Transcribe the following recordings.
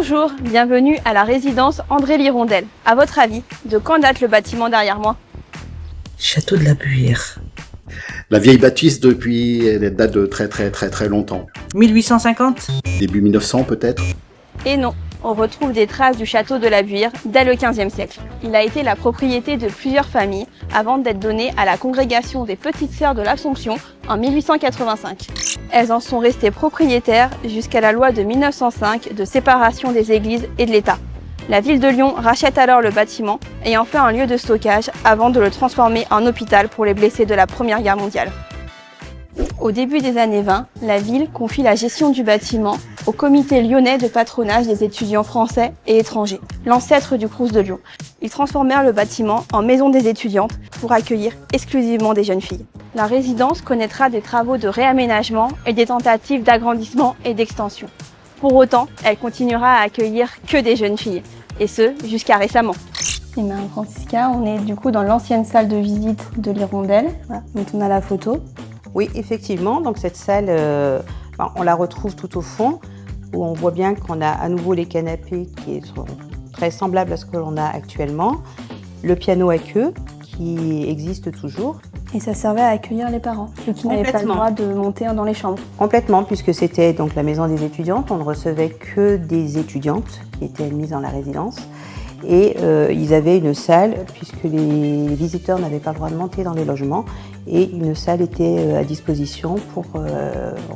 Bonjour, bienvenue à la résidence André l'Hirondelle. À votre avis, de quand date le bâtiment derrière moi? Château de la Buire. La vieille bâtisse elle date de très longtemps. 1850. Début 1900 peut-être. Et non, on retrouve des traces du château de la Buire dès le XVe siècle. Il a été la propriété de plusieurs familles avant d'être donné à la congrégation des Petites Sœurs de l'Assomption en 1885. Elles en sont restées propriétaires jusqu'à la loi de 1905 de séparation des églises et de l'État. La ville de Lyon rachète alors le bâtiment et en fait un lieu de stockage avant de le transformer en hôpital pour les blessés de la Première Guerre mondiale. Au début des années 20, la ville confie la gestion du bâtiment au comité lyonnais de patronage des étudiants français et étrangers, l'ancêtre du Crous de Lyon. Ils transformèrent le bâtiment en maison des étudiantes pour accueillir exclusivement des jeunes filles. La résidence connaîtra des travaux de réaménagement et des tentatives d'agrandissement et d'extension. Pour autant, elle continuera à accueillir que des jeunes filles, et ce, jusqu'à récemment. Et bien, Francisca, on est du coup dans l'ancienne salle de visite de l'Hirondelle. Voilà, donc on a la photo. Oui, effectivement, donc cette salle, on la retrouve tout au fond, où on voit bien qu'on a à nouveau les canapés qui sont très semblables à ce que l'on a actuellement, le piano à queue qui existe toujours. Et ça servait à accueillir les parents, ceux qui n'avaient pas le droit de monter dans les chambres. Complètement, puisque c'était donc la maison des étudiantes, on ne recevait que des étudiantes qui étaient admises dans la résidence. Et ils avaient une salle, puisque les visiteurs n'avaient pas le droit de monter dans les logements, et une salle était à disposition pour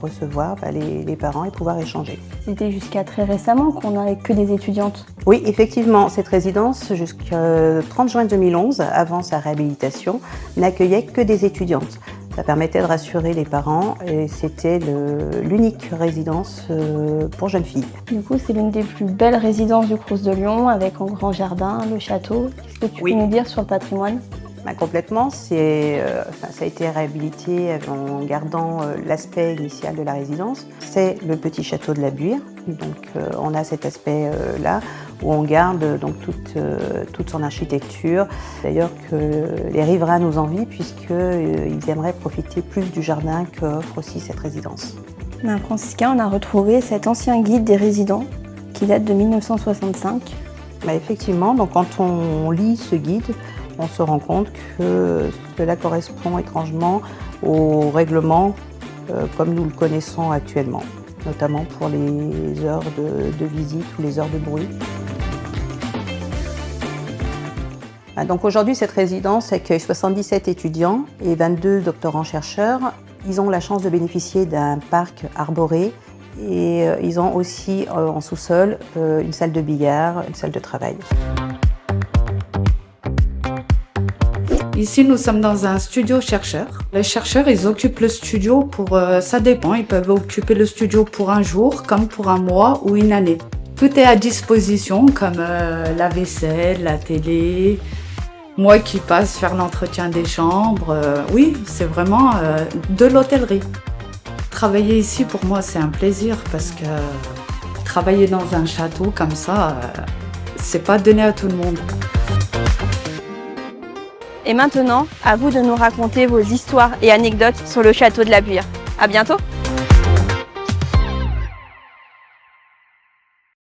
recevoir les parents et pouvoir échanger. C'était jusqu'à très récemment qu'on n'avait que des étudiantes. Oui, effectivement, cette résidence, jusqu'au 30 juin 2011, avant sa réhabilitation, n'accueillait que des étudiantes. Ça permettait de rassurer les parents et c'était l'unique résidence pour jeunes filles. Du coup, c'est l'une des plus belles résidences du Crous de Lyon avec un grand jardin, le château. Qu'est-ce que tu peux nous dire sur le patrimoine? Complètement, ça a été réhabilité en gardant l'aspect initial de la résidence. C'est le petit château de la Buire, donc on a cet aspect-là où on garde donc toute son architecture. D'ailleurs que les riverains nous envient puisqu'ils aimeraient profiter plus du jardin qu'offre aussi cette résidence. Francisca, on a retrouvé cet ancien guide des résidents qui date de 1965. Effectivement, donc quand on lit ce guide, on se rend compte que cela correspond étrangement au règlement comme nous le connaissons actuellement, notamment pour les heures de visite ou les heures de bruit. Donc aujourd'hui, cette résidence accueille 77 étudiants et 22 doctorants-chercheurs. Ils ont la chance de bénéficier d'un parc arboré et ils ont aussi en sous-sol une salle de billard, une salle de travail. Ici, nous sommes dans un studio chercheur. Les chercheurs, ils occupent le studio ça dépend, ils peuvent occuper le studio pour un jour, comme pour un mois ou une année. Tout est à disposition, comme la vaisselle, la télé. Moi qui passe faire l'entretien des chambres, oui, c'est vraiment de l'hôtellerie. Travailler ici, pour moi, c'est un plaisir parce que travailler dans un château comme ça, c'est pas donné à tout le monde. Et maintenant, à vous de nous raconter vos histoires et anecdotes sur le château de la Buire. À bientôt!